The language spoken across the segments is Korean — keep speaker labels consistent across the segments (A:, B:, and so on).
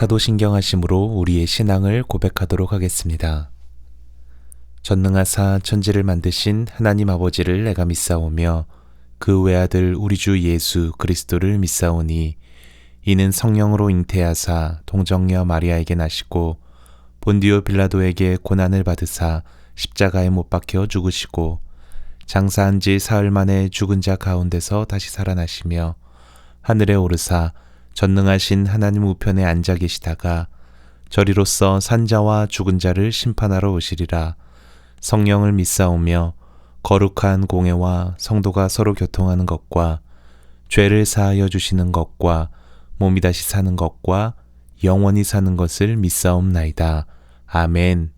A: 사도신경하심으로 우리의 신앙을 고백하도록 하겠습니다. 전능하사 천지를 만드신 하나님 아버지를 내가 믿사오며 그 외아들 우리 주 예수 그리스도를 믿사오니 이는 성령으로 잉태하사 동정녀 마리아에게 나시고 본디오 빌라도에게 고난을 받으사 십자가에 못 박혀 죽으시고 장사한 지 사흘 만에 죽은 자 가운데서 다시 살아나시며 하늘에 오르사 전능하신 하나님 우편에 앉아 계시다가 저리로서 산자와 죽은 자를 심판하러 오시리라. 성령을 믿사오며 거룩한 공회와 성도가 서로 교통하는 것과 죄를 사하여 주시는 것과 몸이 다시 사는 것과 영원히 사는 것을 믿사옵나이다. 아멘.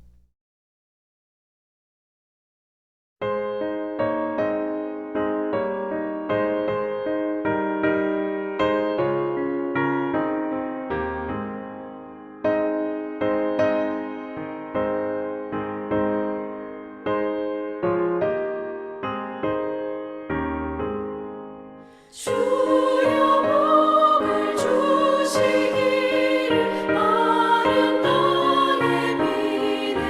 B: 주시기를 마른 나의 믿음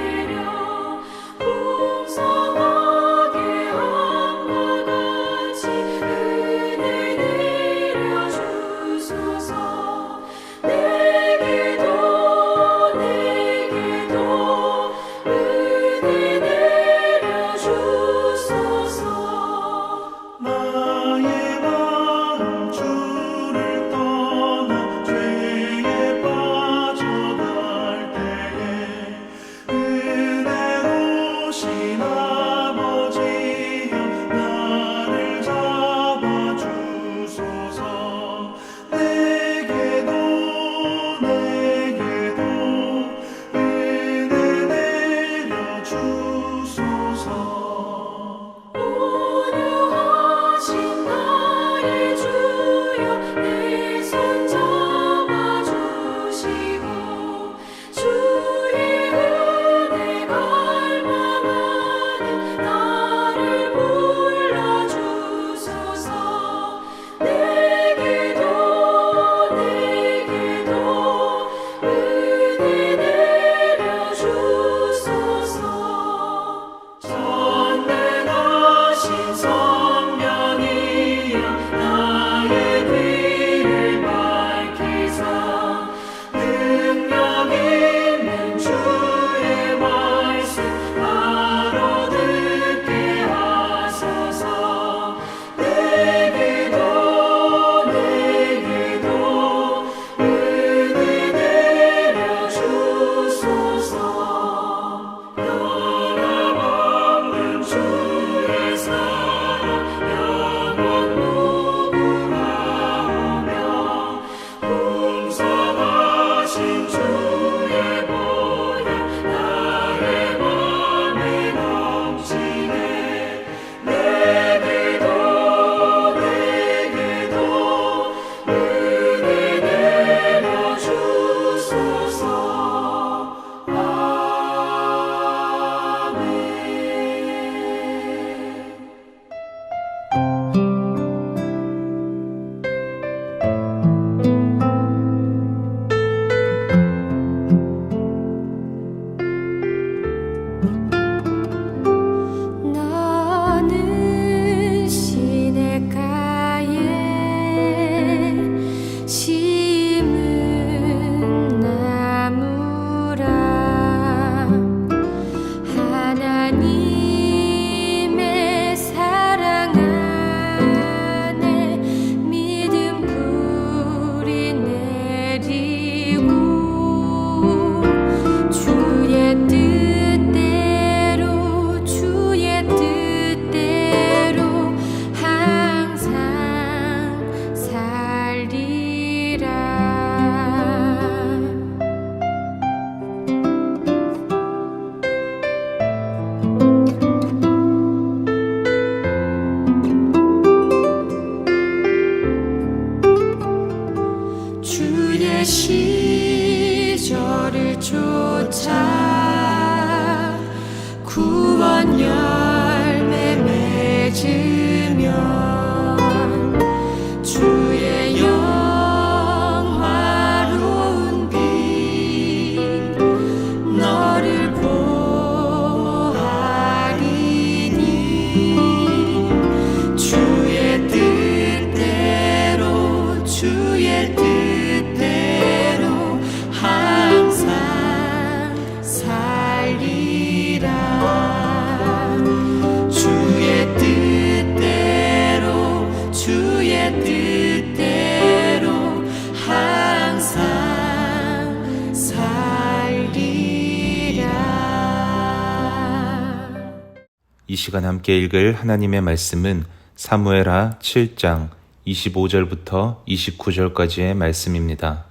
A: 이 시간 함께 읽을 하나님의 말씀은 사무엘하 7장 25절부터 29절까지의 말씀입니다.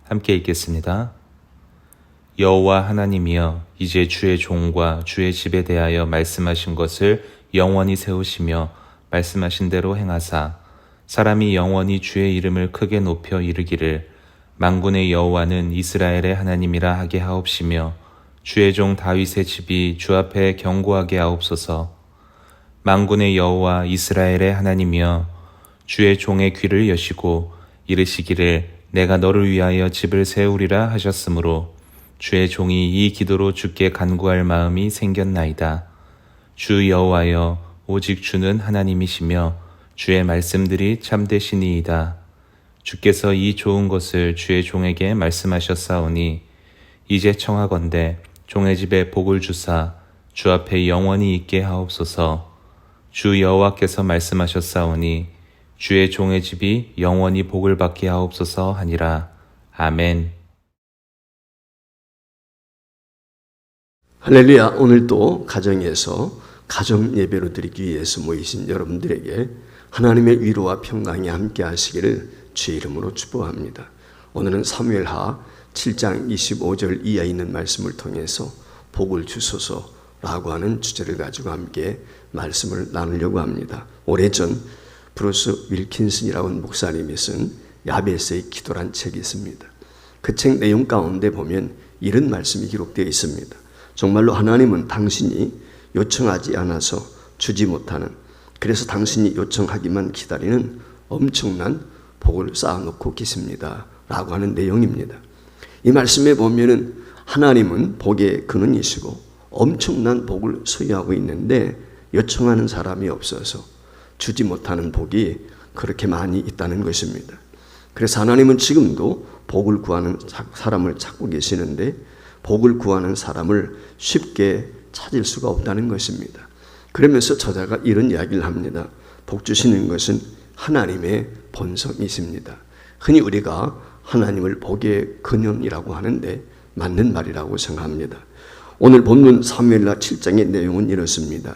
A: 함께 읽겠습니다. 여호와 하나님이여, 이제 주의 종과 주의 집에 대하여 말씀하신 것을 영원히 세우시며 말씀하신 대로 행하사 사람이 영원히 주의 이름을 크게 높여 이르기를 만군의 여호와는 이스라엘의 하나님이라 하게 하옵시며 주의 종 다윗의 집이 주 앞에 견고하게 하옵소서. 만군의 여호와 이스라엘의 하나님이여, 주의 종의 귀를 여시고 이르시기를 내가 너를 위하여 집을 세우리라 하셨으므로 주의 종이 이 기도로 주께 간구할 마음이 생겼나이다. 주 여호와여, 오직 주는 하나님이시며 주의 말씀들이 참되시니이다. 주께서 이 좋은 것을 주의 종에게 말씀하셨사오니 이제 청하건대 종의 집에 복을 주사 주 앞에 영원히 있게 하옵소서. 주 여호와께서 말씀하셨사오니 주의 종의 집이 영원히 복을 받게 하옵소서 하니라. 아멘.
B: 할렐루야. 오늘도 가정에서 가정 예배로 드리기 위해서 모이신 여러분들에게 하나님의 위로와 평강이 함께 하시기를 주의 이름으로 축복합니다. 오늘은 사무엘하 7장 25절 이하에 있는 말씀을 통해서 복을 주소서라고 하는 주제를 가지고 함께 말씀을 나누려고 합니다. 오래전 브루스 윌킨슨이라고 하는 목사님이 쓴 야베스의 기도란 책이 있습니다. 그 책 내용 가운데 보면 이런 말씀이 기록되어 있습니다. 정말로 하나님은 당신이 요청하지 않아서 주지 못하는, 그래서 당신이 요청하기만 기다리는 엄청난 복을 쌓아놓고 계십니다 라고 하는 내용입니다. 이 말씀에 보면은 하나님은 복의 근원이시고 엄청난 복을 소유하고 있는데 요청하는 사람이 없어서 주지 못하는 복이 그렇게 많이 있다는 것입니다. 그래서 하나님은 지금도 복을 구하는 사람을 찾고 계시는데 복을 구하는 사람을 쉽게 찾을 수가 없다는 것입니다. 그러면서 저자가 이런 이야기를 합니다. 복 주시는 것은 하나님의 본성이십니다. 흔히 우리가 하나님을 복의 근원이라고 하는데 맞는 말이라고 생각합니다. 오늘 본문 사무엘하 7장의 내용은 이렇습니다.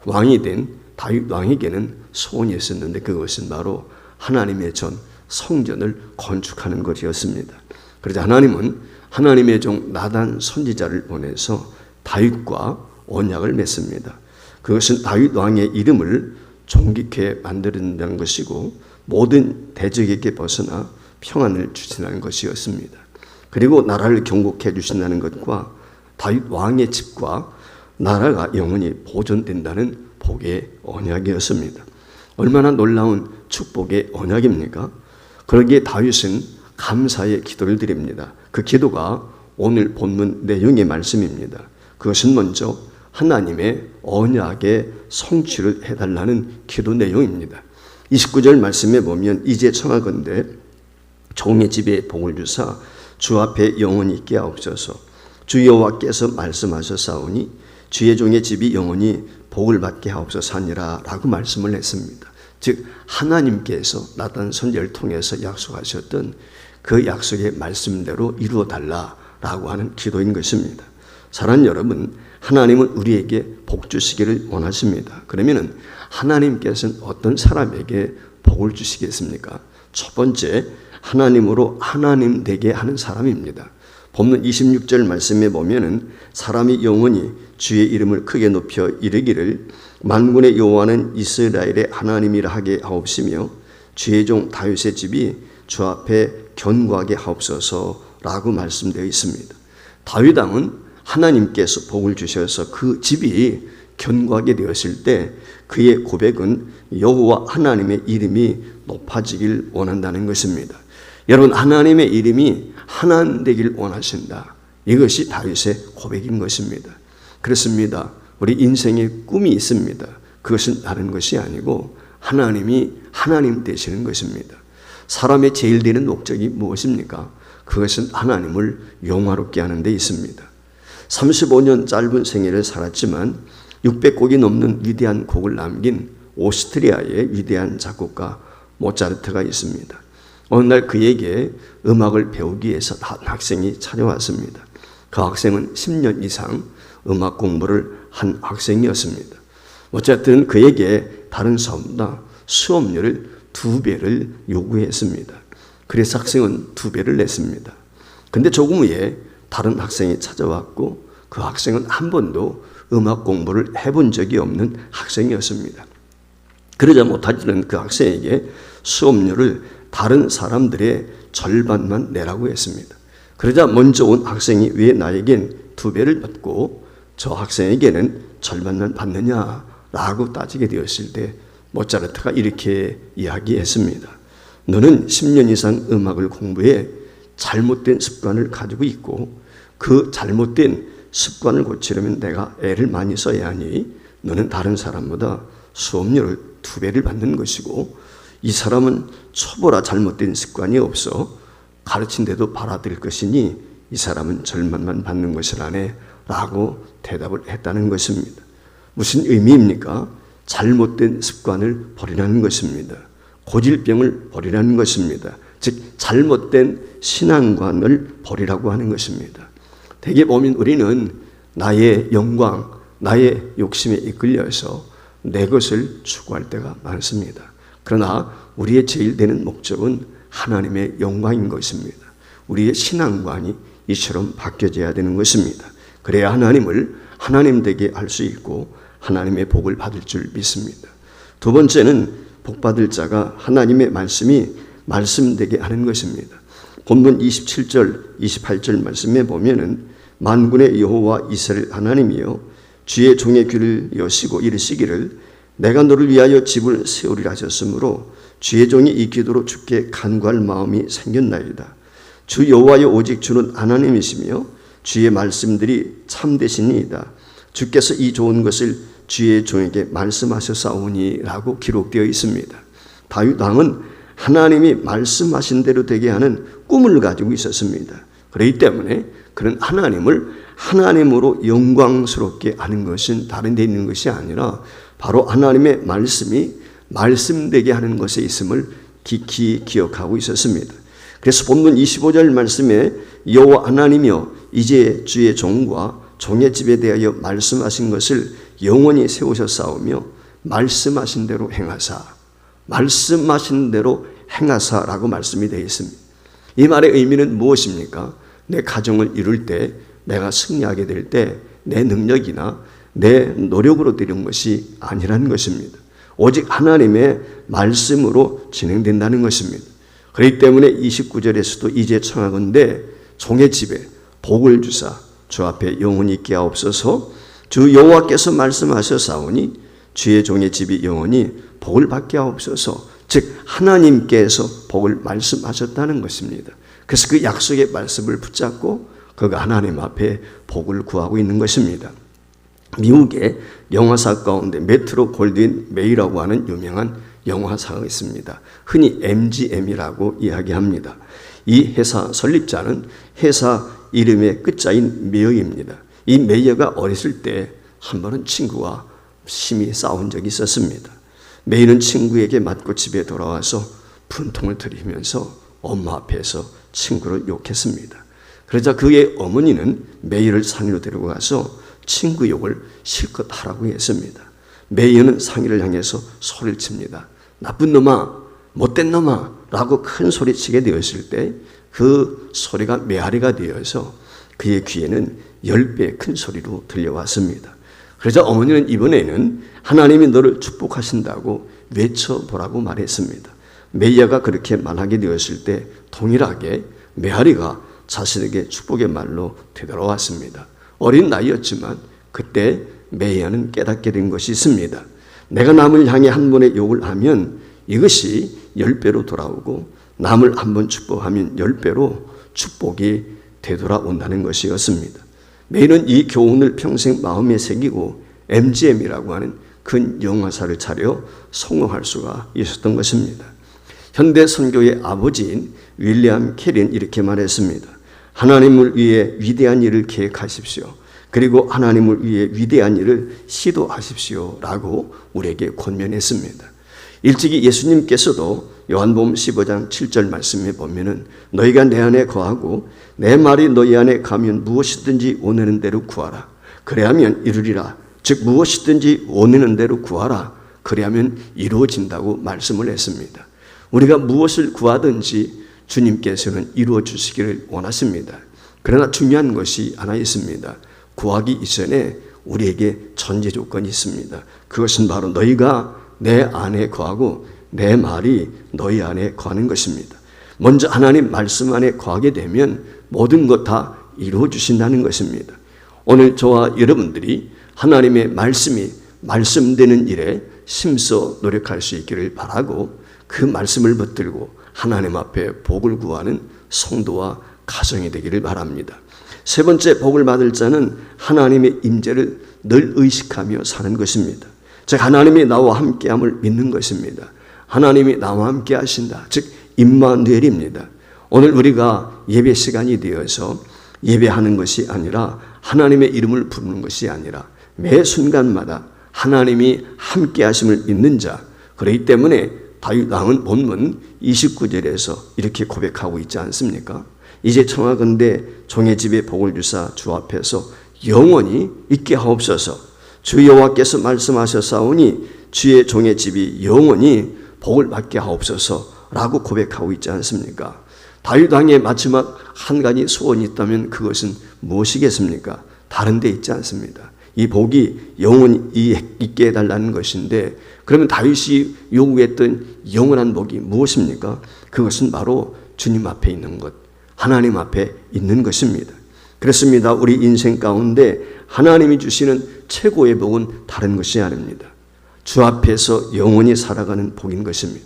B: 왕이 된 다윗 왕에게는 소원이 있었는데 그것은 바로 하나님의 전 성전을 건축하는 것이었습니다. 그러자 하나님은 하나님의 종 나단 선지자를 보내서 다윗과 언약을 맺습니다. 그것은 다윗 왕의 이름을 존귀케 만드는다는 것이고 모든 대적에게 벗어나 평안을 주신다는 것이었습니다. 그리고 나라를 경고케 해주신다는 것과 다윗 왕의 집과 나라가 영원히 보존된다는 복의 언약이었습니다. 얼마나 놀라운 축복의 언약입니까? 그러기에 다윗은 감사의 기도를 드립니다. 그 기도가 오늘 본문 내용의 말씀입니다. 그것은 먼저 하나님의 언약의 성취를 해달라는 기도 내용입니다. 29절 말씀에 보면 이제 청하건대 종의 집에 복을 주사 주 앞에 영원히 있게 하옵소서. 주 여호와께서 말씀하셨사오니 주의 종의 집이 영원히 복을 받게 하옵소서 하니라 라고 말씀을 했습니다. 즉 하나님께서 나단 선지자를 통해서 약속하셨던 그 약속의 말씀대로 이루어 달라라고 하는 기도인 것입니다. 사랑하는 여러분, 하나님은 우리에게 복 주시기를 원하십니다. 그러면 하나님께서는 어떤 사람에게 복을 주시겠습니까? 첫 번째, 하나님으로 하나님 되게 하는 사람입니다. 본문 26절 말씀에 보면은 사람이 영원히 주의 이름을 크게 높여 이르기를 만군의 여호와는 이스라엘의 하나님이라 하게 하옵시며 주의 종 다윗의 집이 주 앞에 견고하게 하옵소서라고 말씀되어 있습니다. 다윗 왕은 하나님께서 복을 주셔서 그 집이 견고하게 되었을 때 그의 고백은 여호와 하나님의 이름이 높아지길 원한다는 것입니다. 여러분, 하나님의 이름이 하나님 되길 원하신다. 이것이 다윗의 고백인 것입니다. 그렇습니다. 우리 인생에 꿈이 있습니다. 그것은 다른 것이 아니고 하나님이 하나님 되시는 것입니다. 사람의 제일 되는 목적이 무엇입니까? 그것은 하나님을 영화롭게 하는 데 있습니다. 35년 짧은 생애를 살았지만 600곡이 넘는 위대한 곡을 남긴 오스트리아의 위대한 작곡가 모차르트가 있습니다. 어느 날 그에게 음악을 배우기 위해서 한 학생이 찾아왔습니다. 그 학생은 10년 이상 음악 공부를 한 학생이었습니다. 어쨌든 그에게 다른 사람보다 수업료를 2배를 요구했습니다. 그래서 학생은 2배를 냈습니다. 근데 조금 후에 다른 학생이 찾아왔고 그 학생은 한 번도 음악 공부를 해본 적이 없는 학생이었습니다. 그러자 못하지는 그 학생에게 수업료를 다른 사람들의 절반만 내라고 했습니다. 그러자 먼저 온 학생이 왜 나에겐 2배를 받고 저 학생에게는 절반만 받느냐라고 따지게 되었을 때 모차르트가 이렇게 이야기했습니다. 너는 10년 이상 음악을 공부해 잘못된 습관을 가지고 있고 그 잘못된 습관을 고치려면 내가 애를 많이 써야 하니 너는 다른 사람보다 수업료를 2배를 받는 것이고 이 사람은 초보라 잘못된 습관이 없어 가르친데도 받아들일 것이니 이 사람은 절반만 받는 것이라네 라고 대답을 했다는 것입니다. 무슨 의미입니까? 잘못된 습관을 버리라는 것입니다. 고질병을 버리라는 것입니다. 즉 잘못된 신앙관을 버리라고 하는 것입니다. 대개 보면 우리는 나의 영광, 나의 욕심에 이끌려서 내 것을 추구할 때가 많습니다. 그러나 우리의 제일 되는 목적은 하나님의 영광인 것입니다. 우리의 신앙관이 이처럼 바뀌어져야 되는 것입니다. 그래야 하나님을 하나님 되게 할 수 있고 하나님의 복을 받을 줄 믿습니다. 두 번째는 복 받을 자가 하나님의 말씀이 말씀되게 하는 것입니다. 본문 27절, 28절 말씀에 보면은 만군의 여호와 이스라엘 하나님이여 주의 종의 귀를 여시고 이르시기를 내가 너를 위하여 집을 세우리라 하셨으므로 주의 종이 이 기도로 주께 간구할 마음이 생겼나이다. 주 여호와여 오직 주는 하나님이시며 주의 말씀들이 참되시니이다. 주께서 이 좋은 것을 주의 종에게 말씀하셨사오니 라고 기록되어 있습니다. 다윗 왕은 하나님이 말씀하신 대로 되게 하는 꿈을 가지고 있었습니다. 그렇기 때문에 그런 하나님을 하나님으로 영광스럽게 하는 것은 다른 데 있는 것이 아니라 바로 하나님의 말씀이 말씀되게 하는 것에 있음을 깊이 기억하고 있었습니다. 그래서 본문 25절 말씀에 여호와 하나님이여 이제 주의 종과 종의 집에 대하여 말씀하신 것을 영원히 세우셨사오며 말씀하신 대로 행하사 말씀하신 대로 행하사라고 말씀이 되어 있습니다. 이 말의 의미는 무엇입니까? 내 가정을 이룰 때 내가 승리하게 될 때 내 능력이나 내 노력으로 되는 것이 아니라는 것입니다. 오직 하나님의 말씀으로 진행된다는 것입니다. 그렇기 때문에 29절에서도 이제 청하건대 종의 집에 복을 주사 주 앞에 영원히 있게 하옵소서. 주 여호와께서 말씀하셨사오니 주의 종의 집이 영원히 복을 받게 하옵소서. 즉 하나님께서 복을 말씀하셨다는 것입니다. 그래서 그 약속의 말씀을 붙잡고 그가 하나님 앞에 복을 구하고 있는 것입니다. 미국의 영화사 가운데 메트로 골드윈 메이라고 하는 유명한 영화사가 있습니다. 흔히 MGM이라고 이야기합니다. 이 회사 설립자는 회사 이름의 끝자인 메이어입니다. 이 메이어가 어렸을 때 한 번은 친구와 심히 싸운 적이 있었습니다. 메이는 친구에게 맞고 집에 돌아와서 분통을 들이면서 엄마 앞에서 친구를 욕했습니다. 그러자 그의 어머니는 메이를 상의로 데리고 가서 친구 욕을 실컷 하라고 했습니다. 메이어는 상의를 향해서 소리를 칩니다. 나쁜 놈아, 못된 놈아 라고 큰 소리치게 되었을 때 그 소리가 메아리가 되어서 그의 귀에는 10배 큰 소리로 들려왔습니다. 그러자 어머니는 이번에는 하나님이 너를 축복하신다고 외쳐보라고 말했습니다. 메이어가 그렇게 말하게 되었을 때 동일하게 메아리가 자신에게 축복의 말로 되돌아왔습니다. 어린 나이였지만 그때 메이어는 깨닫게 된 것이 있습니다. 내가 남을 향해 한 번의 욕을 하면 이것이 10배로 돌아오고 남을 한 번 축복하면 10배로 축복이 되돌아온다는 것이었습니다. 메이는 이 교훈을 평생 마음에 새기고 MGM이라고 하는 큰 영화사를 차려 성공할 수가 있었던 것입니다. 현대 선교의 아버지인 윌리엄 캐리는 이렇게 말했습니다. 하나님을 위해 위대한 일을 계획하십시오. 그리고 하나님을 위해 위대한 일을 시도하십시오 라고 우리에게 권면했습니다. 일찍이 예수님께서도 요한복음 15장 7절 말씀에 보면은 너희가 내 안에 거하고 내 말이 너희 안에 가면 무엇이든지 원하는 대로 구하라. 그래야면 이루리라. 즉 무엇이든지 원하는 대로 구하라. 그래야면 이루어진다고 말씀을 했습니다. 우리가 무엇을 구하든지 주님께서는 이루어 주시기를 원하십니다. 그러나 중요한 것이 하나 있습니다. 구하기 이전에 우리에게 전제 조건이 있습니다. 그것은 바로 너희가 내 안에 거하고 내 말이 너희 안에 거하는 것입니다. 먼저 하나님 말씀 안에 거하게 되면 모든 것 다 이루어 주신다는 것입니다. 오늘 저와 여러분들이 하나님의 말씀이 말씀되는 일에 힘써 노력할 수 있기를 바라고 그 말씀을 붙들고 하나님 앞에 복을 구하는 성도와 가정이 되기를 바랍니다. 세 번째 복을 받을 자는 하나님의 임재를 늘 의식하며 사는 것입니다. 즉 하나님이 나와 함께함을 믿는 것입니다. 하나님이 나와 함께 하신다. 즉 임마누엘입니다. 오늘 우리가 예배 시간이 되어서 예배하는 것이 아니라 하나님의 이름을 부르는 것이 아니라 매 순간마다 하나님이 함께 하심을 믿는 자. 그렇기 때문에 다윗 왕은 본문 29절에서 이렇게 고백하고 있지 않습니까? 이제 청하건대 종의 집에 복을 주사 주 앞에서 영원히 있게 하옵소서. 주 여호와께서 말씀하셨사오니 주의 종의 집이 영원히 복을 받게 하옵소서라고 고백하고 있지 않습니까? 다윗 왕의 마지막 한 가지 소원이 있다면 그것은 무엇이겠습니까? 다른 데 있지 않습니다. 이 복이 영원히 있게 해달라는 것인데 그러면 다윗이 요구했던 영원한 복이 무엇입니까? 그것은 바로 주님 앞에 있는 것, 하나님 앞에 있는 것입니다. 그렇습니다. 우리 인생 가운데 하나님이 주시는 최고의 복은 다른 것이 아닙니다. 주 앞에서 영원히 살아가는 복인 것입니다.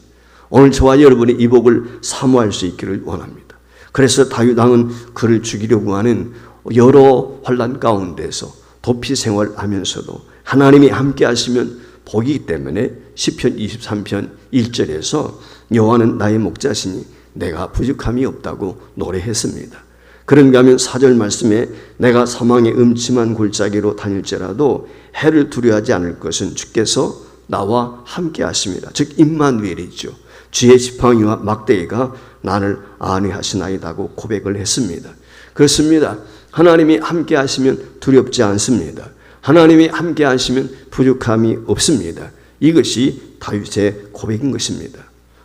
B: 오늘 저와 여러분이 이 복을 사모할 수 있기를 원합니다. 그래서 다윗 왕은 그를 죽이려고 하는 여러 환난 가운데서 도피 생활하면서도 하나님이 함께 하시면 복이기 때문에 시편 23편 1절에서 여호와는 나의 목자시니 내가 부족함이 없다고 노래했습니다. 그런가 하면 4절 말씀에 내가 사망의 음침한 골짜기로 다닐지라도 해를 두려워하지 않을 것은 주께서 나와 함께 하십니다. 즉 임마누엘이죠. 주의 지팡이와 막대기가 나를 안위하시나이다고 고백을 했습니다. 그렇습니다. 하나님이 함께 하시면 두렵지 않습니다. 하나님이 함께 하시면 부족함이 없습니다. 이것이 다윗의 고백인 것입니다.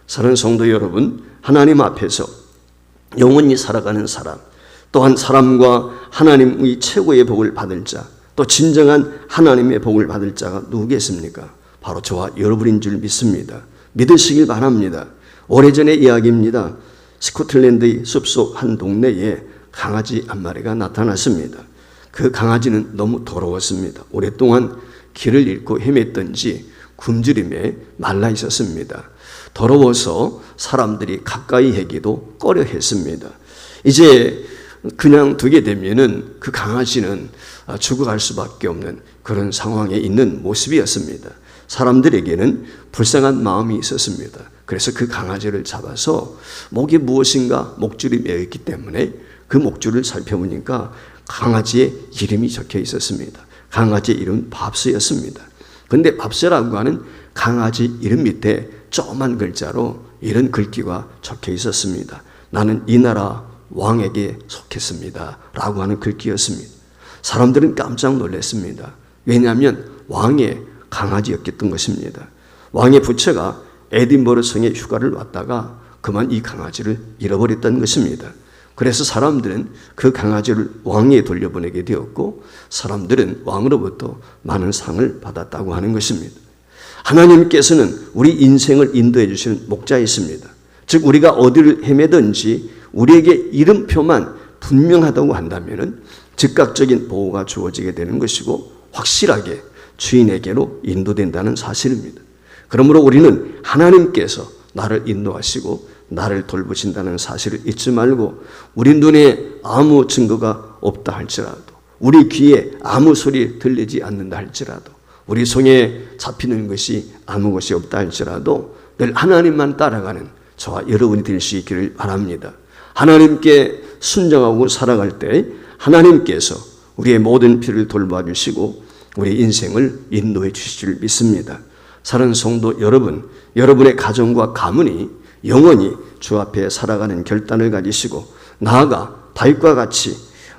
B: 사랑하는 성도 여러분, 하나님 앞에서 영원히 살아가는 사람, 또한 사람과 하나님의 최고의 복을 받을 자, 또 진정한 하나님의 복을 받을 자가 누구겠습니까? 바로 저와 여러분인 줄 믿습니다. 믿으시길 바랍니다. 오래전의 이야기입니다. 스코틀랜드의 숲속 한 동네에 강아지 한 마리가 나타났습니다. 그 강아지는 너무 더러웠습니다. 오랫동안 길을 잃고 헤맸던지 굶주림에 말라 있었습니다. 더러워서 사람들이 가까이 하기도 꺼려했습니다. 이제 그냥 두게 되면은 그 강아지는 죽어갈 수밖에 없는 그런 상황에 있는 모습이었습니다. 사람들에게는 불쌍한 마음이 있었습니다. 그래서 그 강아지를 잡아서 목에 무엇인가 목줄이 매어 있기 때문에 그 목줄을 살펴보니까 강아지의 이름이 적혀 있었습니다. 강아지의 이름은 밥스였습니다. 그런데 밥스라고 하는 강아지 이름 밑에 조그만 글자로 이런 글귀가 적혀 있었습니다. 나는 이 나라 왕에게 속했습니다. 라고 하는 글귀였습니다. 사람들은 깜짝 놀랐습니다. 왜냐하면 왕의 강아지였던 것입니다. 왕의 부처가 에딘버러 성에 휴가를 왔다가 그만 이 강아지를 잃어버렸다는 것입니다. 그래서 사람들은 그 강아지를 왕에게 돌려보내게 되었고 사람들은 왕으로부터 많은 상을 받았다고 하는 것입니다. 하나님께서는 우리 인생을 인도해 주시는 목자이십니다. 즉 우리가 어디를 헤매든지 우리에게 이름표만 분명하다고 한다면 즉각적인 보호가 주어지게 되는 것이고 확실하게 주인에게로 인도된다는 사실입니다. 그러므로 우리는 하나님께서 나를 인도하시고 나를 돌보신다는 사실을 잊지 말고 우리 눈에 아무 증거가 없다 할지라도 우리 귀에 아무 소리 들리지 않는다 할지라도 우리 손에 잡히는 것이 아무 것이 없다 할지라도 늘 하나님만 따라가는 저와 여러분이 될 수 있기를 바랍니다. 하나님께 순종하고 살아갈 때 하나님께서 우리의 모든 필요를 돌봐주시고 우리 인생을 인도해 주실 줄 믿습니다. 사랑하는 성도 여러분, 여러분의 가정과 가문이 영원히 주 앞에 살아가는 결단을 가지시고 나아가 다윗과 같이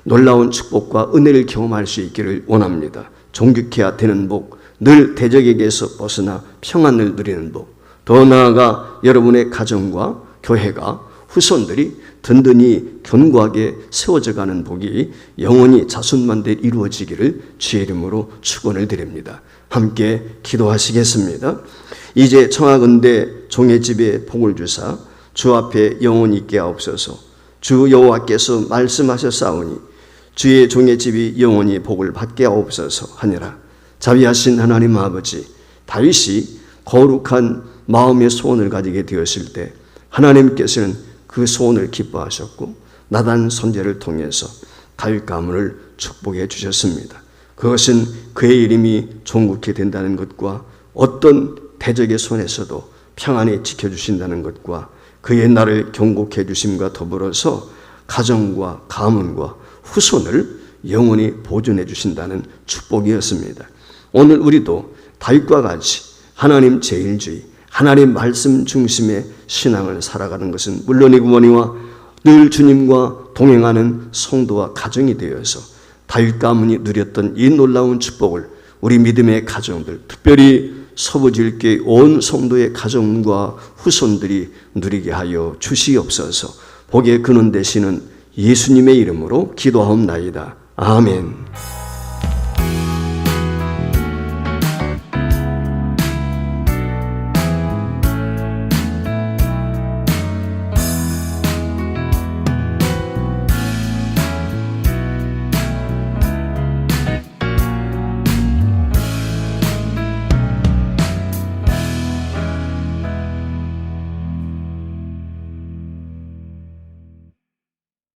B: 놀라운 축복과 은혜를 경험할 수 있기를 원합니다. 존귀해야 되는 복, 늘 대적에게서 벗어나 평안을 누리는 복, 더 나아가 여러분의 가정과 교회가 후손들이 든든히 견고하게 세워져가는 복이 영원히 자손만대 이루어지기를 주의 이름으로 축원을 드립니다. 함께 기도하시겠습니다. 이제 청하건대 종의 집에 복을 주사 주 앞에 영원히 있게 하옵소서. 주 여호와께서 말씀하셨사오니 주의 종의 집이 영원히 복을 받게 하옵소서 하니라. 자비하신 하나님 아버지, 다윗이 거룩한 마음의 소원을 가지게 되었을 때 하나님께서는 그 소원을 기뻐하셨고 나단 선지자를 통해서 다윗 가문을 축복해 주셨습니다. 그것은 그의 이름이 종국히 된다는 것과 어떤 대적의 손에서도 평안히 지켜주신다는 것과 그의 나를 경고해 주심과 더불어서 가정과 가문과 후손을 영원히 보존해 주신다는 축복이었습니다. 오늘 우리도 다윗과 같이 하나님 제일주의, 하나님 말씀 중심의 신앙을 살아가는 것은 물론이구머니와 늘 주님과 동행하는 성도와 가정이 되어서 다윗 가문이 누렸던 이 놀라운 축복을 우리 믿음의 가정들, 특별히 서부질교회 온 성도의 가정과 후손들이 누리게 하여 주시옵소서. 복의 근원 되시는 예수님의 이름으로 기도하옵나이다. 아멘.